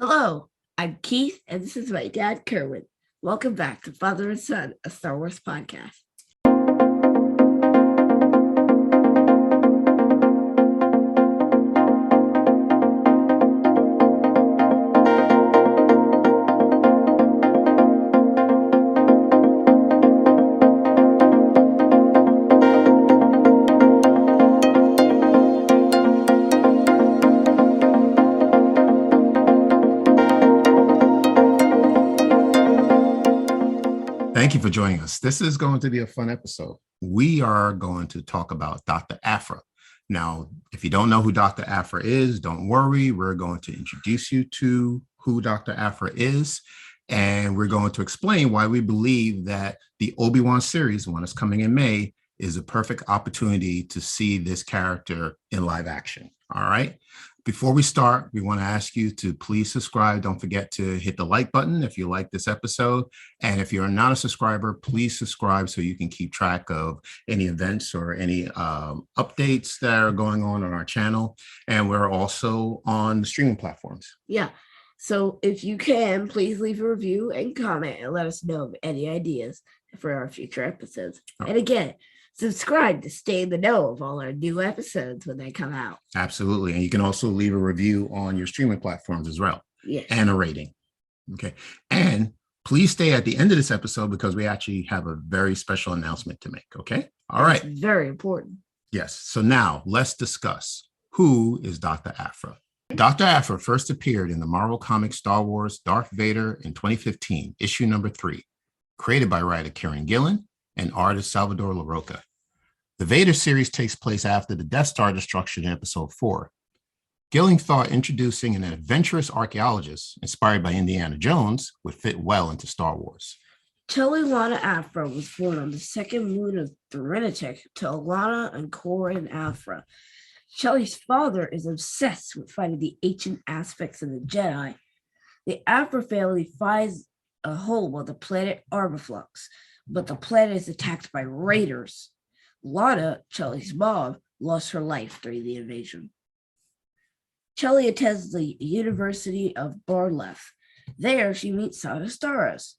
Hello, I'm Keith, and this is my dad, Kerwin. Welcome back to Father and Son, a Star Wars podcast. Thank you for joining us. This is going to be a fun episode. We are going to talk about Dr. Aphra. Now, if you don't know who Dr. Aphra is, don't worry. We're going to introduce you to who Dr. Aphra is, and we're going to explain why we believe that the Obi-Wan series, one is coming in May, is a perfect opportunity to see this character in live action. All right. Before we start, we want to ask you to please subscribe. Don't forget to hit the like button if you like this episode. And if you're not a subscriber, please subscribe so you can keep track of any events or any updates that are going on our channel. And we're also on the streaming platforms. Yeah. So if you can, please leave a review and comment and let us know of any ideas for our future episodes. Oh. And again, subscribe to stay in the know of all our new episodes when they come out. Absolutely. And you can also leave a review on your streaming platforms as well. Yes. And a rating. Okay. And please stay at the end of this episode because we actually have a very special announcement to make. Okay. All right. Very important. Yes. So now let's discuss who is Dr. Aphra. Dr. Aphra first appeared in the Marvel Comics Star Wars Darth Vader in 2015, issue number 3, created by writer Kieran Gillen and artist Salvador Larroca. The Vader series takes place after the Death Star destruction in episode 4. Gillen thought introducing an adventurous archaeologist inspired by Indiana Jones would fit well into Star Wars. Chelli Lona Aphra was born on the second moon of Therinetic to Alana and Corin Aphra. Chelli's father is obsessed with finding the ancient aspects of the Jedi. The Aphra family finds a home on the planet Arbiflux, but the planet is attacked by raiders. Lana, Chelli's mom, lost her life during the invasion. Chelli attends the University of Barleth. There, she meets Sana Staros.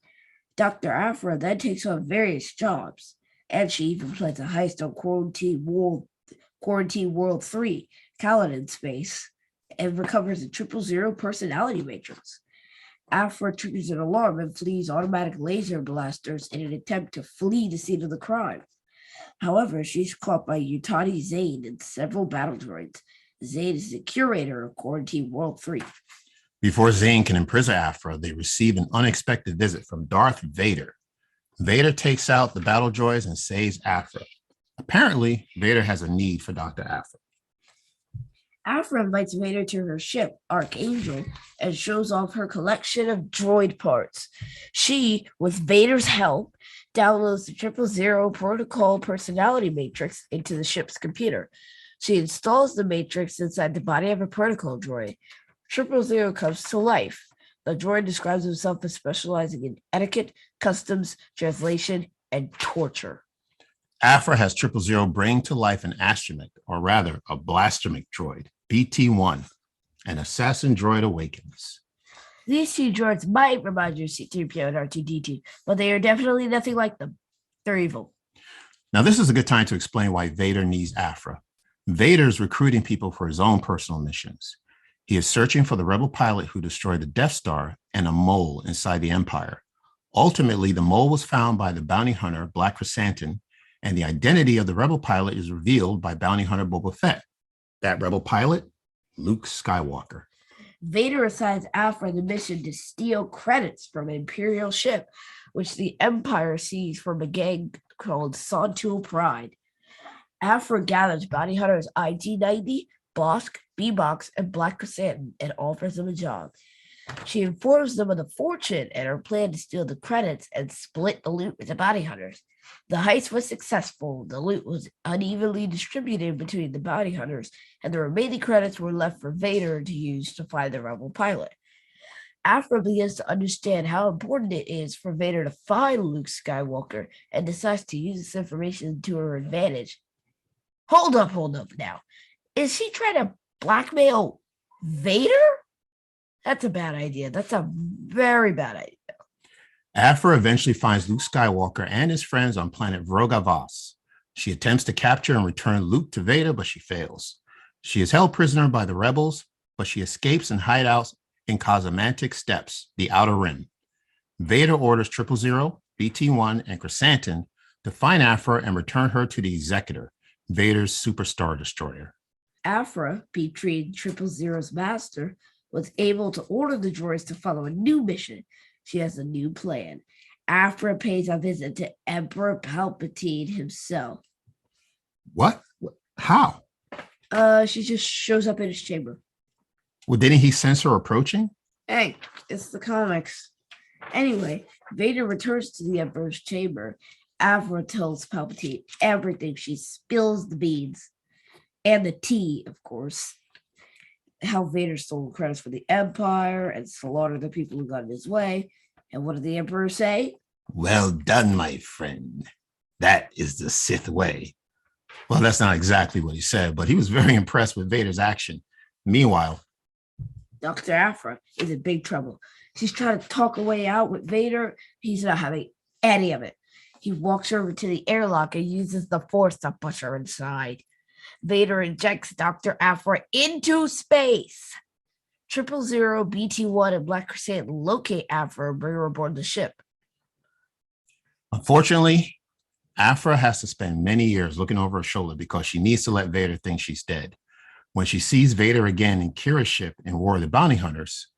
Dr. Aphra then takes on various jobs, and she even plans a heist on Quarantine World 3, Kaladin space, and recovers a 000 personality matrix. Aphra triggers an alarm and flees automatic laser blasters in an attempt to flee the scene of the crime. However, she's caught by Yutani Zane and several battle droids. Zane is the curator of Quarantine World 3. Before Zane can imprison Aphra, they receive an unexpected visit from Darth Vader. Vader takes out the battle droids and saves Aphra. Apparently, Vader has a need for Dr. Aphra. Aphra invites Vader to her ship, Archangel, and shows off her collection of droid parts. She, with Vader's help, downloads the 000 protocol personality matrix into the ship's computer. She installs the matrix inside the body of a protocol droid. 000 comes to life. The droid describes himself as specializing in etiquette, customs, translation, and torture. Aphra has 000 bring to life an astromech, or rather a blastromech droid, BT-1. An assassin droid awakens. These two droids might remind you of C-3PO and R2-D2, but they are definitely nothing like them. They're evil. Now, this is a good time to explain why Vader needs Aphra. Vader is recruiting people for his own personal missions. He is searching for the rebel pilot who destroyed the Death Star and a mole inside the Empire. Ultimately, the mole was found by the bounty hunter, Black Chrysanthemum, and the identity of the rebel pilot is revealed by bounty hunter Boba Fett. That rebel pilot, Luke Skywalker. Vader assigns Aphra the mission to steal credits from an Imperial ship, which the Empire sees from a gang called Sontul Pride. Aphra gathers bounty hunters IG-90, Bosk, B-Box, and Black Chrysanthemum and offers them a job. She informs them of the fortune and her plan to steal the credits and split the loot with the bounty hunters. The heist was successful. The loot was unevenly distributed between the bounty hunters, and the remaining credits were left for Vader to use to find the rebel pilot. Aphra begins to understand how important it is for Vader to find Luke Skywalker and decides to use this information to her advantage. Hold up now. Is she trying to blackmail Vader? That's a bad idea. That's a very bad idea. Aphra eventually finds Luke Skywalker and his friends on planet Vrogavas. She attempts to capture and return Luke to Vader, but she fails. She is held prisoner by the rebels, but she escapes and hideouts in Cosmantic Steppes, the Outer Rim. Vader orders 000, BT-1, and Chrysanthemum to find Aphra and return her to the Executor, Vader's superstar destroyer. Aphra, betraying 000's master, was able to order the droids to follow a new mission. She has a new plan. Aphra pays a visit to Emperor Palpatine himself. What? How? She just shows up in his chamber. Well, didn't he sense her approaching? Hey, it's the comics. Anyway, Vader returns to the Emperor's chamber. Aphra tells Palpatine everything. She spills the beans and the tea, of course. How Vader stole credits for the Empire and slaughtered the people who got in his way. And what did the Emperor say? Well done, my friend. That is the Sith way. Well, that's not exactly what he said, but he was very impressed with Vader's action. Meanwhile, Dr. Aphra is in big trouble. She's trying to talk her way out with Vader. He's not having any of it. He walks over to the airlock and uses the Force to push her inside. Vader injects Dr. Aphra into space. 000, BT-1, and Black Chrysanthemum locate Aphra and bring her aboard the ship. Unfortunately, Aphra has to spend many years looking over her shoulder because she needs to let Vader think she's dead. When she sees Vader again in Kira's ship in War of the Bounty Hunters,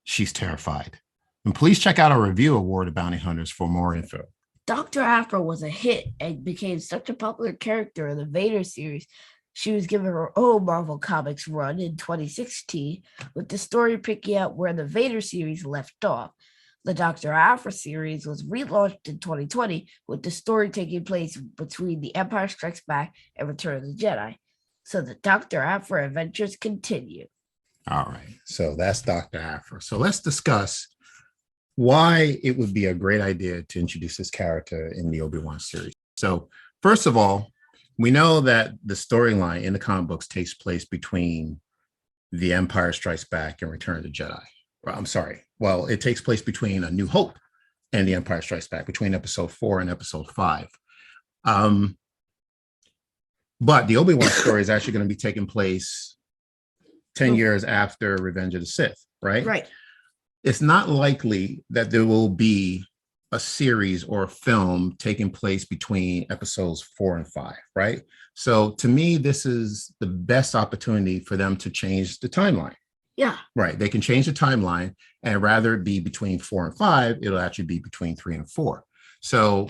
she's terrified. And please check out our review of War of the Bounty Hunters for more info. Dr. Aphra was a hit and became such a popular character in the Vader series. She was given her own Marvel Comics run in 2016, with the story picking up where the Vader series left off. The Dr. Aphra series was relaunched in 2020, with the story taking place between The Empire Strikes Back and Return of the Jedi. So the Dr. Aphra adventures continue. All right, so that's Dr. Aphra. So let's discuss why it would be a great idea to introduce this character in the Obi-Wan series. So first of all, we know that the storyline in the comic books takes place between The Empire Strikes Back and Return of the Jedi. Well, I'm sorry. Well, it takes place between A New Hope and The Empire Strikes Back, between episode 4 and episode 5. But the Obi-Wan story is actually going to be taking place 10 years after Revenge of the Sith, right? Right. It's not likely that there will be a series or a film taking place between episodes 4 and 5, right? So to me, this is the best opportunity for them to change the timeline. Yeah. Right. They can change the timeline, and rather it be between 4 and 5, it'll actually be between 3 and 4. So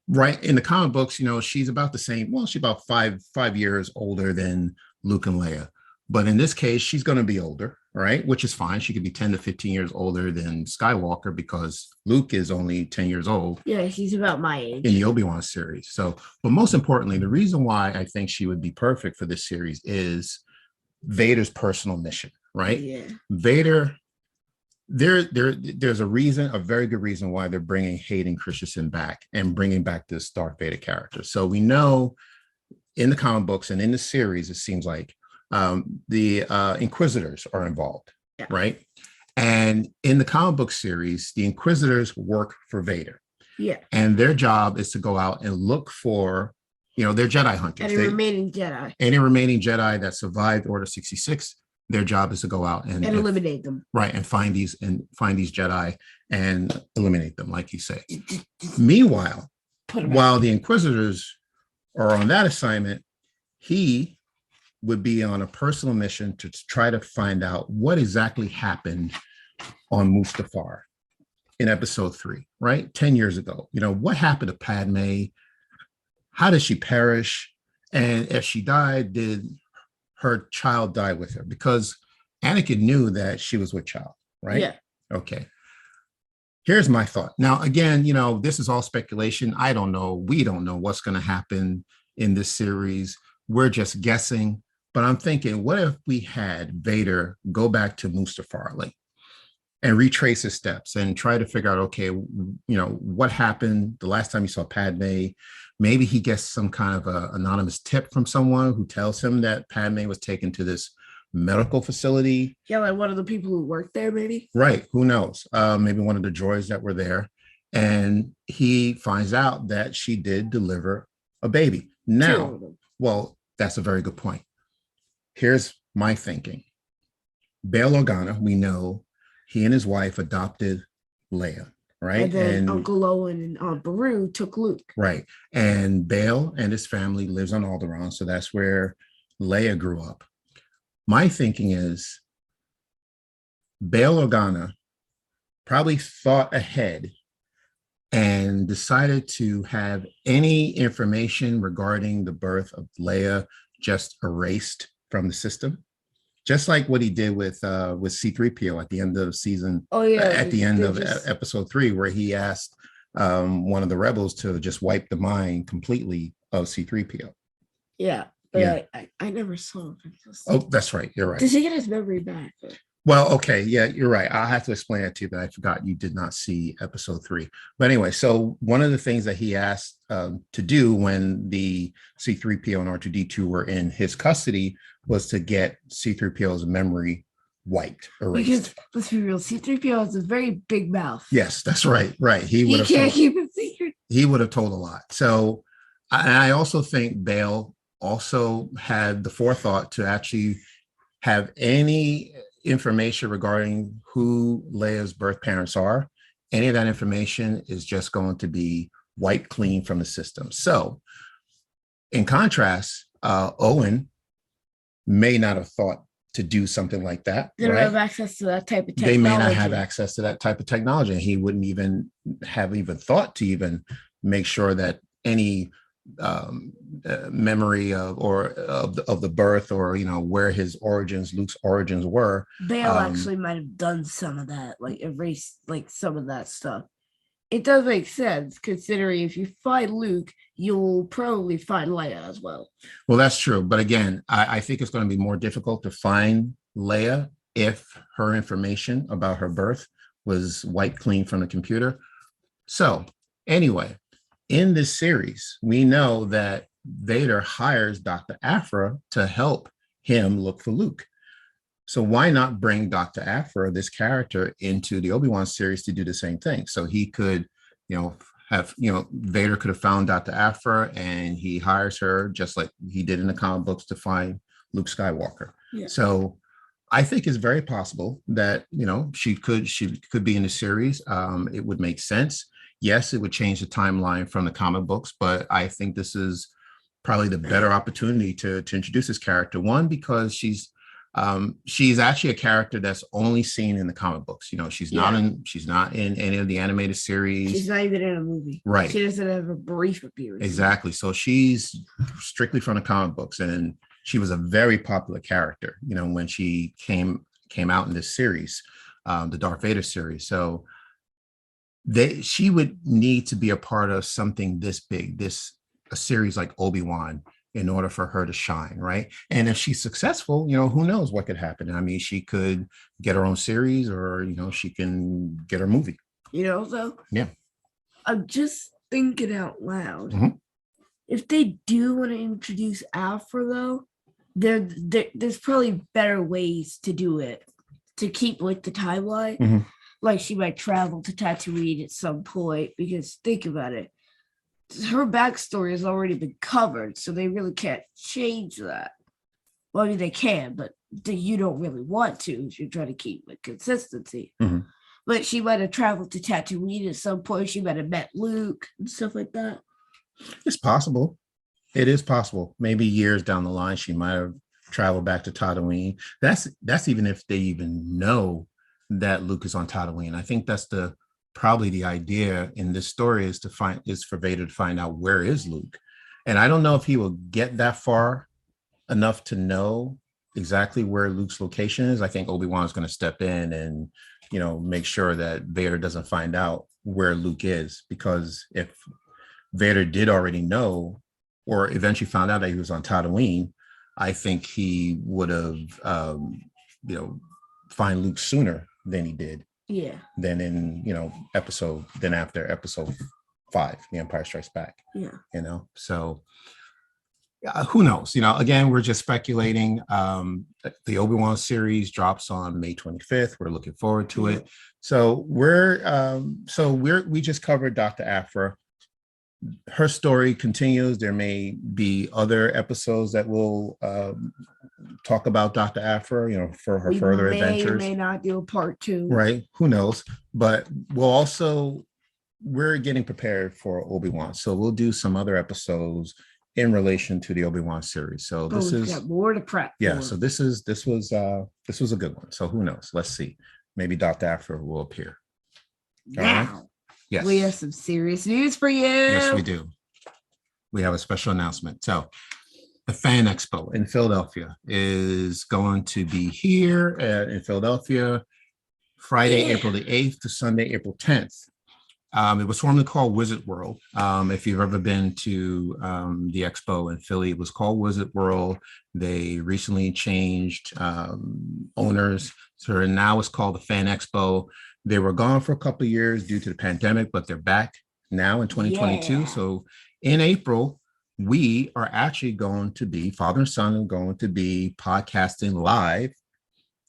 right in the comic books, you know, she's about the same. Well, she's about five years older than Luke and Leia. But in this case, she's going to be older, right? Which is fine. She could be 10 to 15 years older than Skywalker because Luke is only 10 years old. Yeah, he's about my age. In the Obi-Wan series. So, but most importantly, the reason why I think she would be perfect for this series is Vader's personal mission, right? Yeah. Vader, there's a reason, a very good reason why they're bringing Hayden Christensen back and bringing back this Darth Vader character. So we know in the comic books and in the series, it seems like the Inquisitors are involved, yeah. Right? And in the comic book series, the Inquisitors work for Vader. Yeah. And their job is to go out and look for, you know, they're Jedi hunters. Any remaining Jedi that survived Order 66. Their job is to go out and eliminate them. Right. And find these Jedi and eliminate them, like you say. Meanwhile, while the Inquisitors are on that assignment, he would be on a personal mission to try to find out what exactly happened on Mustafar in episode 3, right? 10 years ago. You know, what happened to Padme? How did she perish? And if she died, did her child die with her? Because Anakin knew that she was with child, right? Yeah. Okay. Here's my thought. Now, again, you know, this is all speculation. I don't know. We don't know what's going to happen in this series. We're just guessing. But I'm thinking, what if we had Vader go back to Mustafar and retrace his steps and try to figure out, okay, you know, what happened the last time he saw Padme? Maybe he gets some kind of a anonymous tip from someone who tells him that Padme was taken to this medical facility. Yeah, like one of the people who worked there, maybe. Right. Who knows? Maybe one of the droids that were there. And he finds out that she did deliver a baby. Now, well, that's a very good point. Here's my thinking. Bail Organa, we know he and his wife adopted Leia, right? And then Uncle Owen and Aunt Beru took Luke. Right. And Bail and his family lives on Alderaan. So that's where Leia grew up. My thinking is Bail Organa probably thought ahead and decided to have any information regarding the birth of Leia just erased from the system, just like what he did with C-3PO at the end of season. Oh yeah, at the end of episode 3, where he asked one of the rebels to just wipe the mind completely of C-3PO. Yeah, but yeah. I never saw him. Oh, that's right. You're right. Does he get his memory back? Well, okay. Yeah, you're right. I'll have to explain it to you, but I forgot you did not see episode 3. But anyway, so one of the things that he asked to do when the C-3PO and R2-D2 were in his custody was to get C-3PO's memory wiped, erased. Because let's be real, C-3PO has a very big mouth. Yes, that's right. Right. He can't keep it secret. He would have told a lot. So I also think Bail also had the forethought to actually have any information regarding who Leia's birth parents are. Any of that information is just going to be wiped clean from the system. So in contrast, Owen may not have thought to do something like that. They don't have access to that type of technology. They may not have access to that type of technology. And he wouldn't even have thought to even make sure that any memory of the birth, or where his origins, Luke's origins were. Bail actually might have done some of that, like erased like some of that stuff. It does make sense, considering if you find Luke, you'll probably find Leia as well. Well, that's true. But again, I think it's going to be more difficult to find Leia if her information about her birth was wiped clean from the computer. So anyway, in this series, we know that Vader hires Dr. Aphra to help him look for Luke. So why not bring Dr. Aphra, this character, into the Obi-Wan series to do the same thing? So he could, Vader could have found Dr. Aphra, and he hires her just like he did in the comic books to find Luke Skywalker. Yeah. So I think it's very possible that, she could be in the series. It would make sense. Yes, it would change the timeline from the comic books, but I think this is probably the better opportunity to introduce this character. One, because she's actually a character that's only seen in the comic books. She's not in any of the animated series. She's not even in a movie. Right. She doesn't have a brief appearance. Exactly. So she's strictly from the comic books, and she was a very popular character, when she came out in this series, the Darth Vader series. So she would need to be a part of something this big, a series like Obi-Wan, in order for her to shine, right? And if she's successful, who knows what could happen. I mean, she could get her own series, or she can get her movie. Though? Yeah. I'm just thinking out loud. Mm-hmm. If they do want to introduce Aphra, though, there's probably better ways to do it to keep with the timeline. Mm-hmm. Like she might travel to Tatooine at some point, because think about it. Her backstory has already been covered, so they really can't change that. Well, I mean, they can, but you don't really want to if you're trying to keep with consistency. Mm-hmm. But she might have traveled to Tatooine at some point. She might have met Luke and stuff like that. It's possible. It is possible. Maybe years down the line, she might have traveled back to Tatooine. That's even if they even know that Luke is on Tatooine. I think that's probably the idea in this story is for Vader to find out where is Luke. And I don't know if he will get that far enough to know exactly where Luke's location is. I think Obi-Wan is going to step in and, make sure that Vader doesn't find out where Luke is, because if Vader did already know, or eventually found out that he was on Tatooine, I think he would have, find Luke sooner than he did. Yeah. Than in, after episode 5, The Empire Strikes Back. Yeah. So Who knows? Again, we're just speculating. The Obi-Wan series drops on May 25th. We're looking forward to it. So we just covered Dr. Aphra. Her story continues. There may be other episodes that will talk about Dr. Aphra, for her further adventures. We may not do a part 2. Right. Who knows? But we're getting prepared for Obi-Wan. So we'll do some other episodes in relation to the Obi-Wan series. So this is got more to prep. Yeah. So this was a good one. So who knows? Let's see. Maybe Dr. Aphra will appear. Now, right? Yes. We have some serious news for you. Yes, we do. We have a special announcement. So the Fan Expo in Philadelphia is going to be here in Philadelphia, Friday, April the 8th to Sunday, April 10th. It was formerly called Wizard World. If you've ever been to the expo in Philly, it was called Wizard World. They recently changed owners. So now it's called the Fan Expo. They were gone for a couple of years due to the pandemic, but they're back now in 2022. Yeah. So in April, we are actually going to be, father and son are going to be podcasting live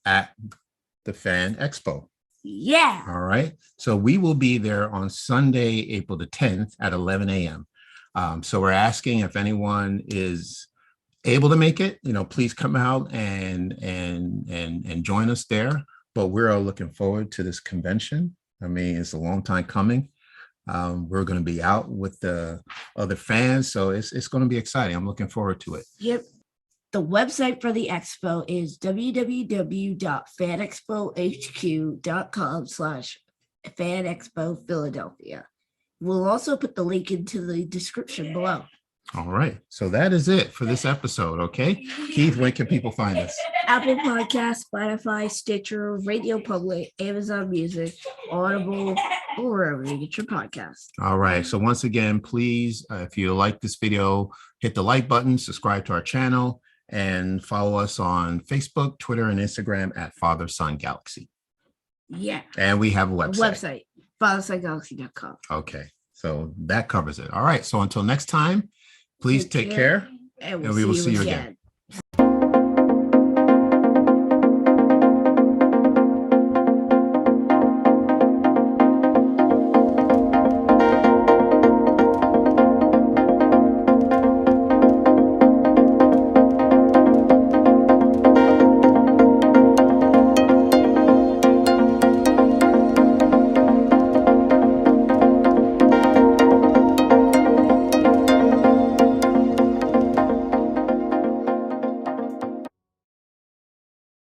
at the Fan Expo. Yeah. All right. So we will be there on Sunday, April the 10th at 11 a.m. So we're asking if anyone is able to make it, please come out and join us there. But we're all looking forward to this convention. I mean, it's a long time coming. We're going to be out with the other fans. So it's going to be exciting. I'm looking forward to it. Yep. The website for the expo is www.fanexpohq.com/fanexpophiladelphia. We'll also put the link into the description below. All right. So that is it for this episode. Okay. Keith, where can people find us? Apple Podcasts, Spotify, Stitcher, Radio Public, Amazon Music, Audible, or wherever you get your podcasts. All right. So once again, please, if you like this video, hit the like button, subscribe to our channel, and follow us on Facebook, Twitter, and Instagram at Father Son Galaxy. Yeah. And we have a website. FatherSonGalaxy.com. Okay. So that covers it. All right. So until next time, please take care. And we will see you again.